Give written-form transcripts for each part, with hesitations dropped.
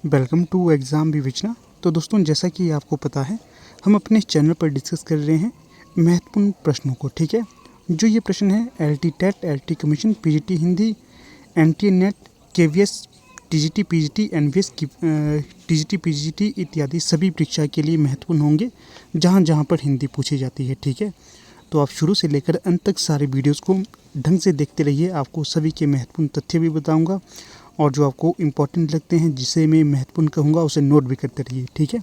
Welcome to exam विवेचना। तो दोस्तों, जैसा कि आपको पता है, हम अपने चैनल पर डिस्कस कर रहे हैं महत्वपूर्ण प्रश्नों को। ठीक है, जो ये प्रश्न है LT TET, LT commission, PGT Hindi, NTA NET, KVS, TGT, PGT, NVS की TGT, PGT इत्यादि सभी परीक्षा के लिए महत्वपूर्ण होंगे, जहाँ जहाँ पर हिंदी पूछी जाती है। ठीक है, तो आप शुरू से लेकर अंत तक सारे वीडियोज़ को ढंग से देखते रहिए। आपको सभी के महत्वपूर्ण तथ्य भी बताऊँगा और जो आपको इम्पोर्टेंट लगते हैं, जिसे मैं महत्वपूर्ण कहूँगा, उसे नोट भी करते रहिए। ठीक है,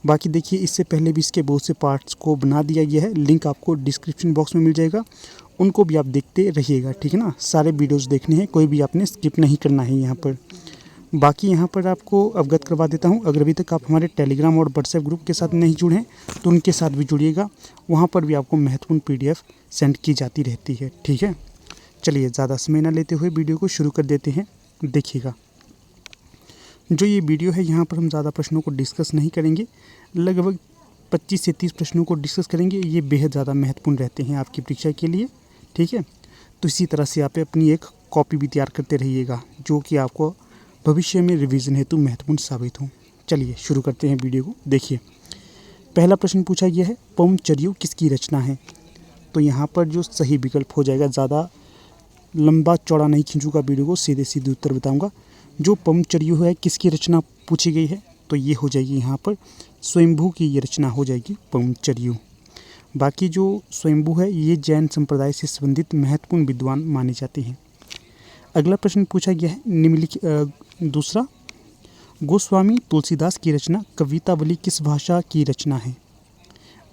बाकी देखिए, इससे पहले भी इसके बहुत से पार्ट्स को बना दिया गया है, लिंक आपको डिस्क्रिप्शन बॉक्स में मिल जाएगा, उनको भी आप देखते रहिएगा। ठीक है ना, सारे वीडियोस देखने हैं, कोई भी आपने स्किप नहीं करना है यहाँ पर। बाकी यहाँ पर आपको अवगत करवा देता हूँ, अगर अभी तक आप हमारे टेलीग्राम और व्हाट्सएप ग्रुप के साथ नहीं जुड़े हैं तो उनके साथ भी जुड़िएगा, वहाँ पर भी आपको महत्वपूर्ण PDF सेंड की जाती रहती है। ठीक है, चलिए ज़्यादा समय न लेते हुए वीडियो को शुरू कर देते हैं। देखिएगा, जो ये वीडियो है, यहाँ पर हम ज़्यादा प्रश्नों को डिस्कस नहीं करेंगे, लगभग 25 से 30 प्रश्नों को डिस्कस करेंगे। ये बेहद ज़्यादा महत्वपूर्ण रहते हैं आपकी परीक्षा के लिए। ठीक है, तो इसी तरह से आप अपनी एक कॉपी भी तैयार करते रहिएगा, जो कि आपको भविष्य में रिवीजन हेतु महत्वपूर्ण साबित हो। चलिए शुरू करते हैं वीडियो को। देखिए, पहला प्रश्न पूछा गया है, पवनचर्यू किसकी रचना है? तो यहाँ पर जो सही विकल्प हो जाएगा, ज़्यादा लंबा चौड़ा नहीं खींचूंगा वीडियो को, सीधे सीधे उत्तर बताऊंगा। जो पवनचर्यू है, किसकी रचना पूछी गई है? तो ये हो जाएगी यहाँ पर स्वयंभू की ये रचना हो जाएगी पवनचर्यू। बाकी जो स्वयंभू है, ये जैन संप्रदाय से संबंधित महत्वपूर्ण विद्वान माने जाते हैं। अगला प्रश्न पूछा गया है, निम्नलिखित दूसरा, गोस्वामी तुलसीदास की रचना कवितावली किस भाषा की रचना है?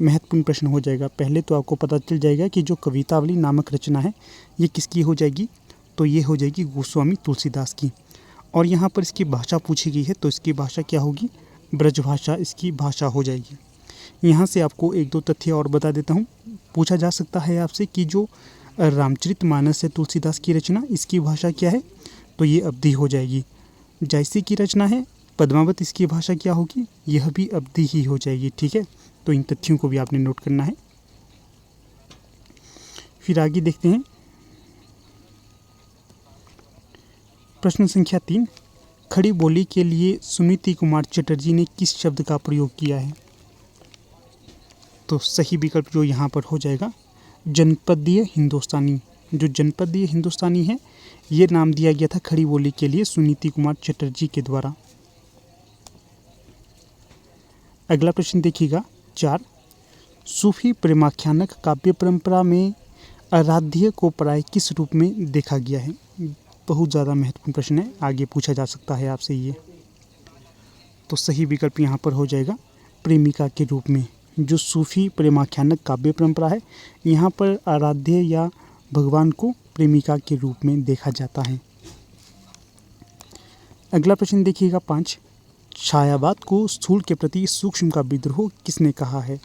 महत्वपूर्ण प्रश्न हो जाएगा। पहले तो आपको पता चल जाएगा कि जो कवितावली नामक रचना है, ये किसकी हो जाएगी? तो ये हो जाएगी गोस्वामी तुलसीदास की। और यहाँ पर इसकी भाषा पूछी गई है, तो इसकी भाषा क्या होगी? ब्रजभाषा इसकी भाषा हो जाएगी। यहाँ से आपको एक दो तथ्य और बता देता हूँ। पूछा जा सकता है आपसे कि जो रामचरितमानस है तुलसीदास की रचना, इसकी भाषा क्या है? तो ये अवधी हो जाएगी। जयसी की रचना है पद्मावत, इसकी भाषा क्या होगी? यह भी अवधी ही हो जाएगी। ठीक है, तो इन तथ्यों को भी आपने नोट करना है। फिर आगे देखते हैं, प्रश्न संख्या 3, खड़ी बोली के लिए सुनीति कुमार चटर्जी ने किस शब्द का प्रयोग किया है? तो सही विकल्प जो यहाँ पर हो जाएगा, जनपदीय हिंदुस्तानी। जो जनपदीय हिंदुस्तानी है, ये नाम दिया गया था खड़ी बोली के लिए सुनीति कुमार चटर्जी के द्वारा। अगला प्रश्न देखिएगा, 4, सूफी प्रेमाख्यानक काव्य परंपरा में आराध्य को प्राय किस रूप में देखा गया है? बहुत ज़्यादा महत्वपूर्ण प्रश्न है, आगे पूछा जा सकता है आपसे ये। तो सही विकल्प यहाँ पर हो जाएगा प्रेमिका के रूप में। जो सूफी प्रेमाख्यानक काव्य परंपरा है, यहाँ पर आराध्य या भगवान को प्रेमिका के रूप में देखा जाता है। अगला प्रश्न देखिएगा, 5, छायावाद को स्थूल के प्रति सूक्ष्म का विद्रोह किसने कहा है?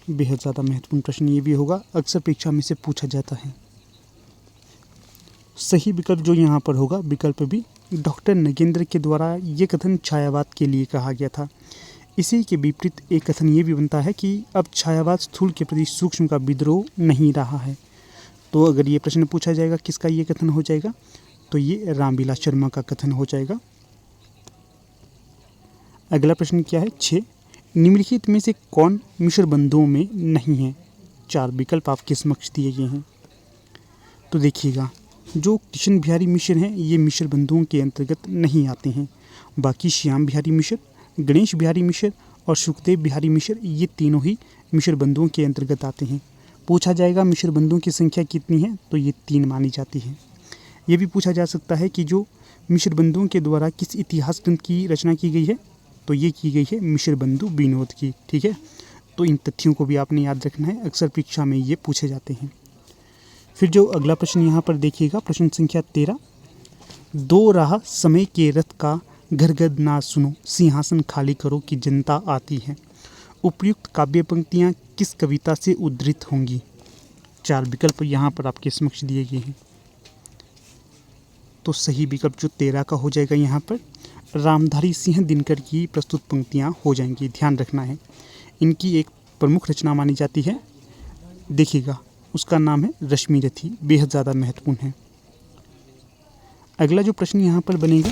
बेहद ज़्यादा महत्वपूर्ण प्रश्न ये भी होगा, अक्सर परीक्षा में से पूछा जाता है। सही विकल्प जो यहाँ पर होगा, विकल्प भी, डॉक्टर नगेंद्र के द्वारा ये कथन छायावाद के लिए कहा गया था। इसी के विपरीत एक कथन ये भी बनता है कि अब छायावाद स्थूल के प्रति सूक्ष्म का विद्रोह नहीं रहा है। तो अगर ये प्रश्न पूछा जाएगा किसका ये कथन हो जाएगा, तो ये रामविलास शर्मा का कथन हो जाएगा। अगला प्रश्न क्या है, 6, निम्नलिखित में से कौन मिश्र बंधुओं में नहीं है? 4 विकल्प आपके समक्ष दिए गए हैं। तो देखिएगा, जो कृष्ण बिहारी मिश्र हैं, ये मिश्र बंधुओं के अंतर्गत नहीं आते हैं। बाकी श्याम बिहारी मिश्र, गणेश बिहारी मिश्र और सुखदेव बिहारी मिश्र, ये तीनों ही मिश्र बंधुओं के अंतर्गत आते हैं। पूछा जाएगा मिश्र बंधुओं की संख्या कितनी है, तो ये 3 मानी जाती है। ये भी पूछा जा सकता है कि जो मिश्र बंधुओं के द्वारा किस इतिहास ग्रंथ की रचना की गई है, तो ये की गई है मिश्र बंधु विनोद की। ठीक है, तो इन तथ्यों को भी आपने याद रखना है, अक्सर परीक्षा में ये पूछे जाते हैं। फिर जो अगला प्रश्न यहाँ पर देखिएगा, प्रश्न संख्या 13, 2 राह समय के रथ का घरगद ना सुनो, सिंहासन खाली करो कि जनता आती है। उपयुक्त काव्य पंक्तियाँ किस कविता से उद्धृत होंगी? 4 विकल्प यहाँ पर आपके समक्ष दिए गए हैं। तो सही विकल्प जो 13 का हो जाएगा, यहाँ पर रामधारी सिंह दिनकर की प्रस्तुत पंक्तियाँ हो जाएंगी। ध्यान रखना है, इनकी एक प्रमुख रचना मानी जाती है। देखिएगा, उसका नाम है रश्मि रथी, बेहद ज़्यादा महत्वपूर्ण है। अगला जो प्रश्न यहाँ पर बनेगा,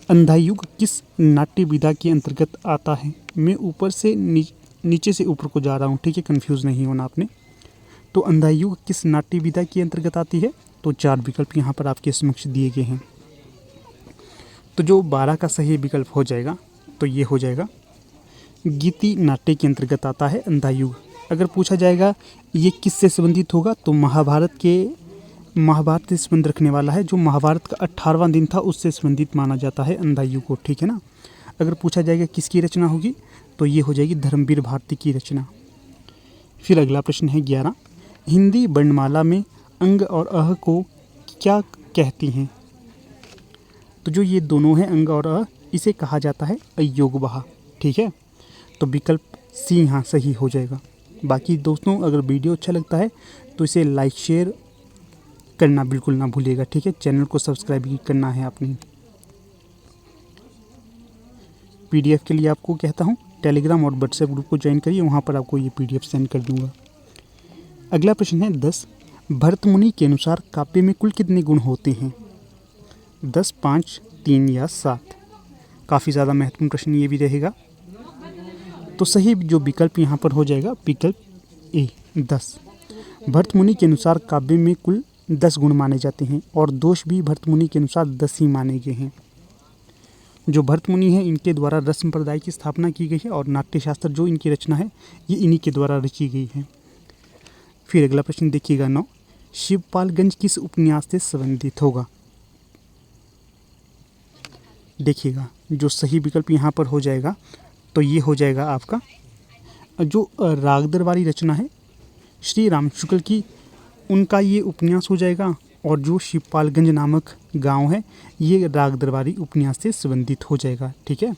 अंधायुग किस नाट्य विधा के अंतर्गत आता है? मैं ऊपर से नीचे से ऊपर को जा रहा हूँ, ठीक है, कंफ्यूज नहीं होना आपने। तो अंधायुग किस नाट्य विधा के अंतर्गत आती है? तो 4 विकल्प यहाँ पर आपके समक्ष दिए गए हैं। तो जो 12 का सही विकल्प हो जाएगा तो ये हो जाएगा गीति नाट्य के अंतर्गत आता है अंधायुग। अगर पूछा जाएगा ये किससे संबंधित होगा, तो महाभारत से संबंध रखने वाला है। जो महाभारत का 18वां दिन था उससे संबंधित माना जाता है अंधायुग को, ठीक है ना। अगर पूछा जाएगा किसकी रचना होगी, तो ये हो जाएगी धर्मवीर भारती की रचना। फिर अगला प्रश्न है 11, हिंदी वर्णमाला में अंग और अह को क्या कहती हैं? तो जो ये दोनों हैं अंग और अ, इसे कहा जाता है अयोगवाह, ठीक है। तो विकल्प सी यहाँ सही हो जाएगा। बाकी दोस्तों अगर वीडियो अच्छा लगता है तो इसे लाइक शेयर करना बिल्कुल ना भूलिएगा, ठीक है। चैनल को सब्सक्राइब भी करना है आपने। पीडीएफ के लिए आपको कहता हूँ टेलीग्राम और व्हाट्सएप ग्रुप को ज्वाइन करिए, वहाँ पर आपको ये पीडीएफ सेंड कर दूँगा। अगला प्रश्न है 10, भरत मुनि के अनुसार काव्य में कुल कितने गुण होते हैं? 10, 5, 3 या 7? काफ़ी ज़्यादा महत्वपूर्ण प्रश्न ये भी रहेगा। तो सही जो विकल्प यहाँ पर हो जाएगा विकल्प ए 10। भरत मुनि के अनुसार काव्य में कुल 10 गुण माने जाते हैं और दोष भी भरत मुनि के अनुसार 10 ही माने गए हैं। जो भरत मुनि हैं इनके द्वारा रस संप्रदाय की स्थापना की गई है और नाट्यशास्त्र जो इनकी रचना है ये इन्हीं के द्वारा रची गई है। फिर अगला प्रश्न देखिएगा 9, शिवपालगंज किस उपन्यास से संबंधित होगा? देखिएगा जो सही विकल्प यहाँ पर हो जाएगा तो ये हो जाएगा आपका जो रागदरबारी रचना है श्री राम शुक्ल की, उनका ये उपन्यास हो जाएगा। और जो शिवपालगंज नामक गांव है ये रागदरबारी उपन्यास से संबंधित हो जाएगा, ठीक है।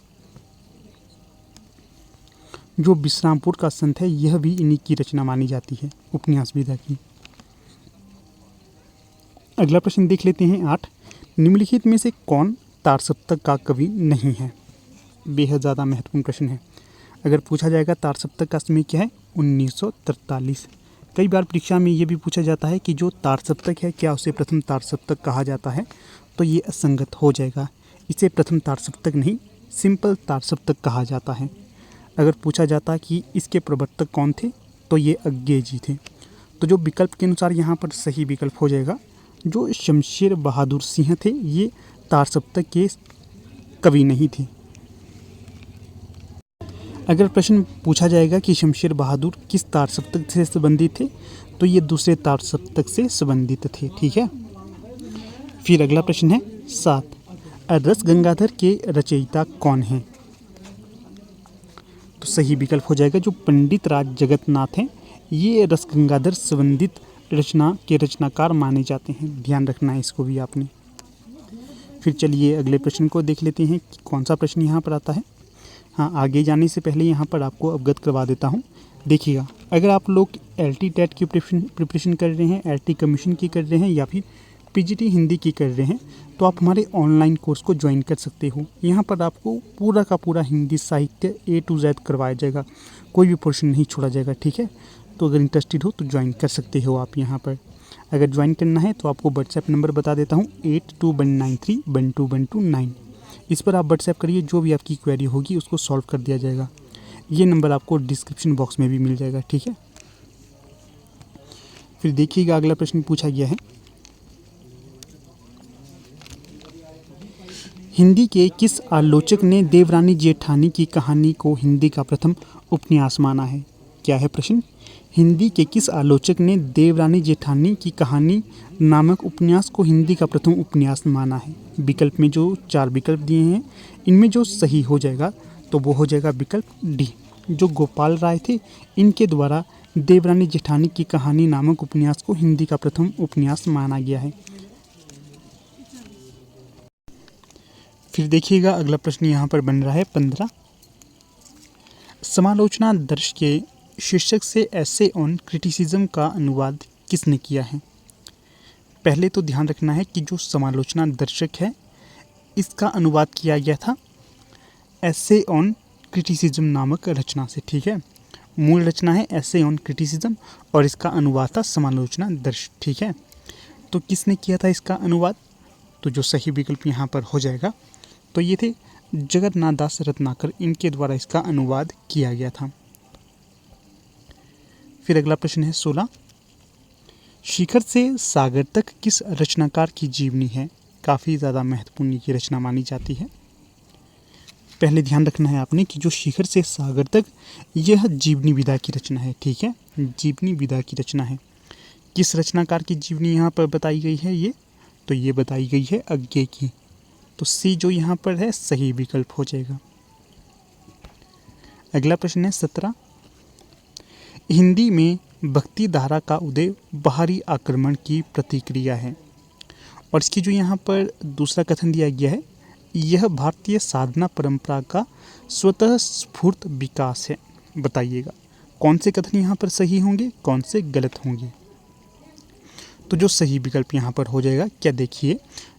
जो विश्रामपुर का संत है यह भी इन्हीं की रचना मानी जाती है उपन्यास विधा की। अगला प्रश्न देख लेते हैं 8, निम्नलिखित में से कौन तार सप्तक का कवि नहीं है? बेहद ज़्यादा महत्वपूर्ण प्रश्न है। अगर पूछा जाएगा तार सप्तक का समय क्या है? 1943। कई बार परीक्षा में ये भी पूछा जाता है कि जो तार सप्तक है क्या उसे प्रथम तार सप्तक कहा जाता है? तो ये असंगत हो जाएगा, इसे प्रथम तार सप्तक नहीं सिंपल तार सप्तक कहा जाता है। अगर पूछा जाता कि इसके प्रवर्तक कौन थे, तो ये अज्ञेय जी थे। तो जो विकल्प के अनुसार यहाँ पर सही विकल्प हो जाएगा जो शमशेर बहादुर सिंह थे ये तार सप्तक के कवि नहीं थे। अगर प्रश्न पूछा जाएगा कि शमशेर बहादुर किस तार सप्तक से संबंधित थे, तो ये दूसरे तार सप्तक से संबंधित थे, ठीक है। फिर अगला प्रश्न है 7, रस गंगाधर के रचयिता कौन हैं? तो सही विकल्प हो जाएगा जो पंडित राज जगन्नाथ हैं ये रस गंगाधर संबंधित रचना के रचनाकार माने जाते हैं। ध्यान रखना है इसको भी आपने। फिर चलिए अगले प्रश्न को देख लेते हैं कि कौन सा प्रश्न यहाँ पर आता है। हाँ, आगे जाने से पहले यहाँ पर आपको अवगत करवा देता हूँ। देखिएगा अगर आप लोग LT टेट की प्रिपरेशन कर रहे हैं, LT कमीशन की कर रहे हैं या फिर PGT हिंदी की कर रहे हैं, तो आप हमारे ऑनलाइन कोर्स को ज्वाइन कर सकते हो। यहाँ पर आपको पूरा का पूरा हिंदी साहित्य A to Z करवाया जाएगा, कोई भी पोर्शन नहीं छोड़ा जाएगा, ठीक है। तो अगर इंटरेस्टेड हो तो ज्वाइन कर सकते हो आप यहाँ पर। अगर ज्वाइन करना है तो आपको व्हाट्सएप नंबर बता देता हूँ 8219312129। इस पर आप व्हाट्सएप करिए, जो भी आपकी क्वेरी होगी उसको सॉल्व कर दिया जाएगा। ये नंबर आपको डिस्क्रिप्शन बॉक्स में भी मिल जाएगा, ठीक है। फिर देखिएगा अगला प्रश्न पूछा गया है, हिंदी के किस आलोचक ने देवरानी जेठानी की कहानी को हिंदी का प्रथम उपन्यास माना है? क्या है प्रश्न? हिंदी के किस आलोचक ने देवरानी जेठानी की कहानी नामक उपन्यास को हिंदी का प्रथम उपन्यास माना है? विकल्प में जो 4 विकल्प दिए हैं इनमें जो सही हो जाएगा तो वो हो जाएगा विकल्प डी। जो गोपाल राय थे इनके द्वारा देवरानी जेठानी की कहानी नामक उपन्यास को हिंदी का प्रथम उपन्यास माना गया है। फिर देखिएगा अगला प्रश्न यहाँ पर बन रहा है 15, समालोचना दर्श के शीर्षक से एसे ऑन क्रिटिसिज्म का अनुवाद किसने किया है? पहले तो ध्यान रखना है कि जो समालोचना दर्शक है इसका अनुवाद किया गया था एसे ऑन क्रिटिसिज्म नामक रचना से, ठीक है। मूल रचना है एसे ऑन क्रिटिसिज्म और इसका अनुवाद था समालोचना दर्श, ठीक है। तो किसने किया था इसका अनुवाद? तो जो सही विकल्प यहाँ पर हो जाएगा तो ये थे जगन्नाथ दास रत्नाकर, इनके द्वारा इसका अनुवाद किया गया था। फिर अगला प्रश्न है 16, शिखर से सागर तक किस रचनाकार की जीवनी है? काफ़ी ज़्यादा महत्वपूर्ण की रचना मानी जाती है। पहले ध्यान रखना है आपने कि जो शिखर से सागर तक, यह जीवनी विधा की रचना है। ठीक है, जीवनी विधा की रचना है। किस रचनाकार की जीवनी यहाँ पर बताई गई है? ये बताई गई है अज्ञे की। तो सी जो यहाँ पर है सही विकल्प हो जाएगा। अगला प्रश्न है 17, हिंदी में भक्ति धारा का उदय बाहरी आक्रमण की प्रतिक्रिया है। और इसकी जो यहाँ पर दूसरा कथन दिया गया है, यह भारतीय साधना परंपरा का स्वतः स्फूर्त विकास है। बताइएगा कौन से कथन यहाँ पर सही होंगे, कौन से गलत होंगे। तो जो सही विकल्प यहाँ पर हो जाएगा, क्या देखिए,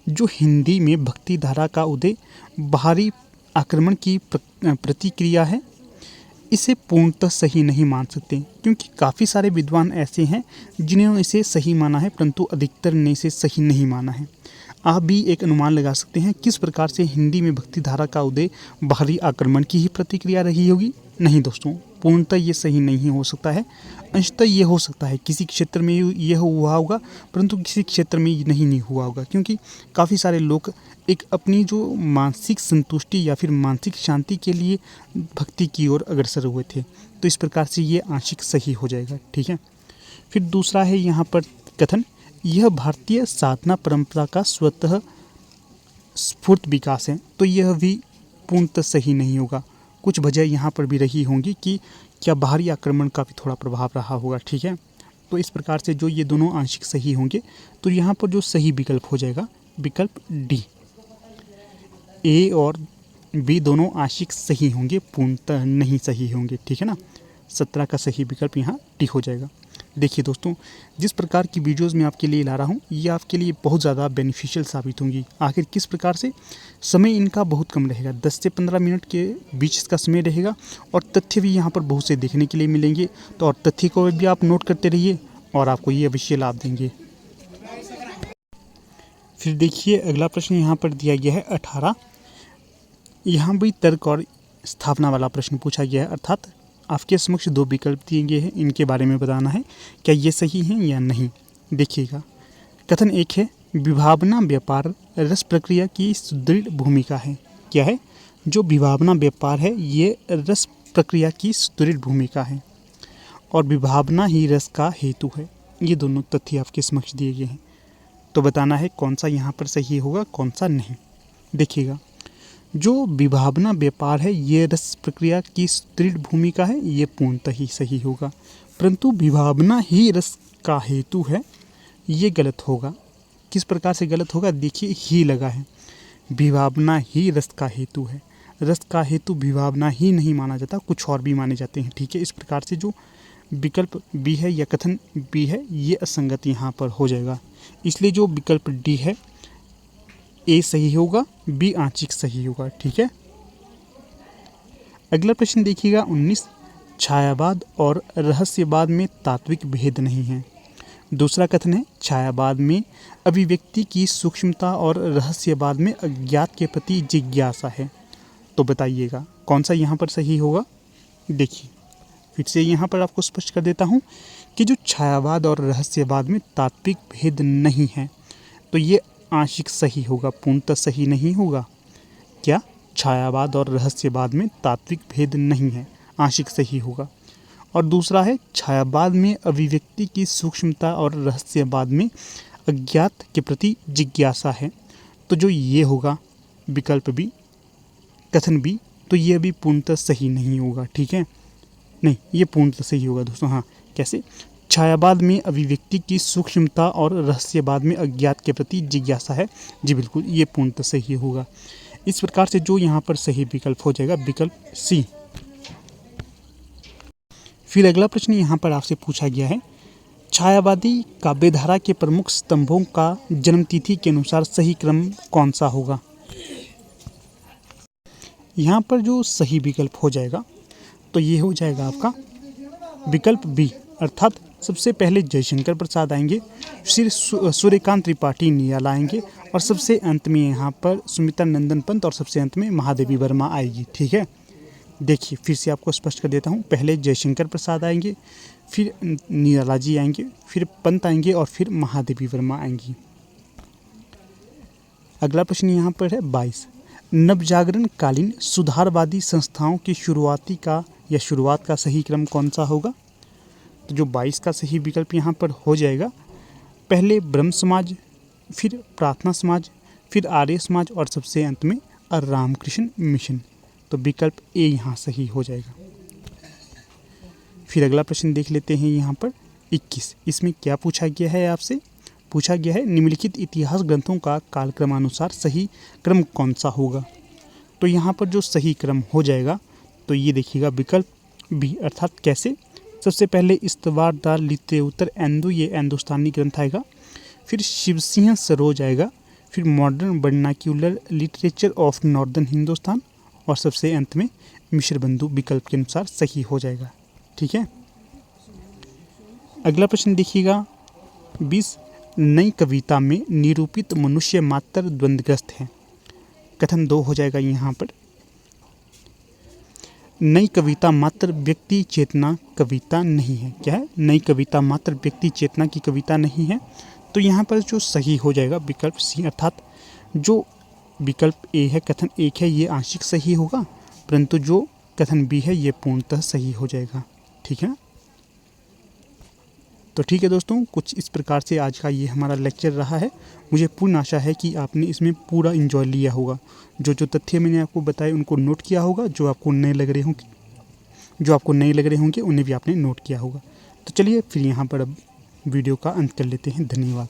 जो हिंदी में भक्ति धारा का उदय बाहरी आक्रमण की प्रतिक्रिया है, इसे पूर्णतः सही नहीं मान सकते, क्योंकि काफ़ी सारे विद्वान ऐसे हैं जिन्होंने इसे सही माना है, परंतु अधिकतर ने इसे सही नहीं माना है। आप भी एक अनुमान लगा सकते हैं किस प्रकार से हिंदी में भक्ति धारा का उदय बाहरी आक्रमण की ही प्रतिक्रिया रही होगी। नहीं दोस्तों, पूर्णतः ये सही नहीं हो सकता है। अंशतः ये हो सकता है किसी क्षेत्र में ये हुआ होगा, परंतु किसी क्षेत्र में नहीं हुआ होगा, क्योंकि काफ़ी सारे लोग एक अपनी जो मानसिक संतुष्टि या फिर मानसिक शांति के लिए भक्ति की ओर अग्रसर हुए थे। तो इस प्रकार से ये आंशिक सही हो जाएगा। ठीक है, फिर दूसरा है यहाँ पर कथन, यह भारतीय साधना परंपरा का स्वतः स्फूर्त विकास है। तो यह भी पूर्णतः सही नहीं होगा। कुछ वजह यहाँ पर भी रही होंगी कि क्या बाहरी आक्रमण का भी थोड़ा प्रभाव रहा होगा। ठीक है, तो इस प्रकार से जो ये दोनों आंशिक सही होंगे, तो यहाँ पर जो सही विकल्प हो जाएगा विकल्प डी। ए और बी दोनों आंशिक सही होंगे, पूर्णतः नहीं सही होंगे। ठीक है ना, 17 का सही विकल्प यहाँ डी हो जाएगा। देखिए दोस्तों, जिस प्रकार की वीडियोस मैं आपके लिए ला रहा हूँ, ये आपके लिए बहुत ज़्यादा बेनिफिशियल साबित होंगी। आखिर किस प्रकार से? समय इनका बहुत कम रहेगा, 10 से 15 मिनट के बीच इसका समय रहेगा, और तथ्य भी यहाँ पर बहुत से देखने के लिए मिलेंगे। तो और तथ्य को भी आप नोट करते रहिए और आपको ये अवश्य लाभ देंगे। फिर देखिए अगला प्रश्न यहाँ पर दिया गया है 18। यहाँ भी तर्क और स्थापना वाला प्रश्न पूछा गया है, अर्थात आपके समक्ष 2 विकल्प दिए गए हैं, इनके बारे में बताना है क्या ये सही हैं या नहीं। देखिएगा, कथन 1 है, विभावना व्यापार रस प्रक्रिया की सुदृढ़ भूमिका है। क्या है? जो विभावना व्यापार है ये रस प्रक्रिया की सुदृढ़ भूमिका है, और विभावना ही रस का हेतु है। ये दोनों तथ्य आपके समक्ष दिए गए हैं। तो बताना है कौन सा यहाँ पर सही होगा, कौन सा नहीं। देखिएगा, जो विभावना व्यापार है ये रस प्रक्रिया की सुदृढ़ भूमिका है, ये पूर्णतः ही सही होगा। परंतु विभावना ही रस का हेतु है, ये गलत होगा। किस प्रकार से गलत होगा? देखिए, ही लगा है, विभावना ही रस का हेतु है। रस का हेतु विभावना ही नहीं माना जाता, कुछ और भी माने जाते हैं। ठीक है, इस प्रकार से जो विकल्प बी है या कथन बी है, ये असंगत यहाँ पर हो जाएगा। इसलिए जो विकल्प डी है, ए सही होगा, बी आंशिक सही होगा। ठीक है, अगला प्रश्न देखिएगा 19, छायावाद और रहस्यवाद में तात्विक भेद नहीं है। दूसरा कथन है, छायावाद में अभिव्यक्ति की सूक्ष्मता और रहस्यवाद में अज्ञात के प्रति जिज्ञासा है। तो बताइएगा कौन सा यहाँ पर सही होगा। देखिए, फिर से यहाँ पर आपको स्पष्ट कर देता हूँ कि जो छायावाद और रहस्यवाद में तात्विक भेद नहीं है, तो ये आंशिक सही होगा, पूर्णतः सही नहीं होगा। क्या? छायावाद और रहस्यवाद में तात्विक भेद नहीं है, आंशिक सही होगा। और दूसरा है, छायावाद में अभिव्यक्ति की सूक्ष्मता और रहस्यवाद में अज्ञात के प्रति जिज्ञासा है। तो जो ये होगा विकल्प बी, कथन बी, तो ये भी पूर्णतः सही नहीं होगा। ठीक है, नहीं, ये पूर्णतः सही होगा दोस्तों। हाँ, कैसे? छायावाद में अभिव्यक्ति की सूक्ष्मता और रहस्यवाद में अज्ञात के प्रति जिज्ञासा है। जी बिल्कुल, ये पूर्णतः सही होगा। इस प्रकार से जो यहाँ पर सही विकल्प हो जाएगा विकल्प सी। फिर अगला प्रश्न यहाँ पर आपसे पूछा गया है, छायावादी काव्यधारा के प्रमुख स्तंभों का जन्मतिथि के अनुसार सही क्रम कौन सा होगा। यहाँ पर जो सही विकल्प हो जाएगा, तो ये हो जाएगा आपका विकल्प बी, अर्थात सबसे पहले जयशंकर प्रसाद आएंगे, फिर सूर्यकांत त्रिपाठी नियाल आएंगे, और सबसे अंत में यहाँ पर सुमित्रा नंदन पंत और सबसे अंत में महादेवी वर्मा आएगी। ठीक है, देखिए फिर से आपको स्पष्ट कर देता हूँ। पहले जयशंकर प्रसाद आएंगे, फिर निराला जी आएंगे, फिर पंत आएंगे और फिर महादेवी वर्मा आएंगी। अगला प्रश्न यहाँ पर है 22। नवजागरण कालीन सुधारवादी संस्थाओं की शुरुआत का सही क्रम कौन सा होगा? तो जो 22 का सही विकल्प यहाँ पर हो जाएगा, पहले ब्रह्म समाज, फिर प्रार्थना समाज, फिर आर्य समाज और सबसे अंत में रामकृष्ण मिशन। तो विकल्प ए यहाँ सही हो जाएगा। फिर अगला प्रश्न देख लेते हैं यहाँ पर 21। इसमें क्या पूछा गया है आपसे? पूछा गया है निम्नलिखित इतिहास ग्रंथों का कालक्रमानुसार सही क्रम कौन सा होगा? तो यहाँ पर जो सही क्रम हो जाएगा तो ये देखिएगा विकल्प बी, अर्थात कैसे? सबसे पहले इस्तवारदार लिटरेचर एंदो, ये हिंदुस्तानी ग्रंथ आएगा। फिर शिवसिंह सरोज आएगा, फिर modern vernacular literature of northern Hindustan और सबसे अंत में मिश्र बंधु विकल्प के अनुसार सही हो जाएगा। ठीक है, अगला प्रश्न देखिएगा 20। नई कविता में निरूपित मनुष्य मात्र द्वंद्वग्रस्त है। कथन 2 हो जाएगा यहाँ पर। नई कविता मात्र व्यक्ति चेतना कविता नहीं है। क्या है? नई कविता मात्र व्यक्ति चेतना की कविता नहीं है। तो यहाँ पर जो सही हो जाएगा विकल्प सी, अर्थात जो विकल्प ए है, कथन 1 है, ये आंशिक सही होगा, परंतु जो कथन बी है ये पूर्णतः सही हो जाएगा। ठीक है, तो ठीक है दोस्तों, कुछ इस प्रकार से आज का ये हमारा लेक्चर रहा है। मुझे पूर्ण आशा है कि आपने इसमें पूरा एंजॉय लिया होगा। जो जो तथ्य मैंने आपको बताए उनको नोट किया होगा, जो आपको नए लग रहे होंगे उन्हें भी आपने नोट किया होगा। तो चलिए फिर यहाँ पर अब वीडियो का अंत कर लेते हैं। धन्यवाद।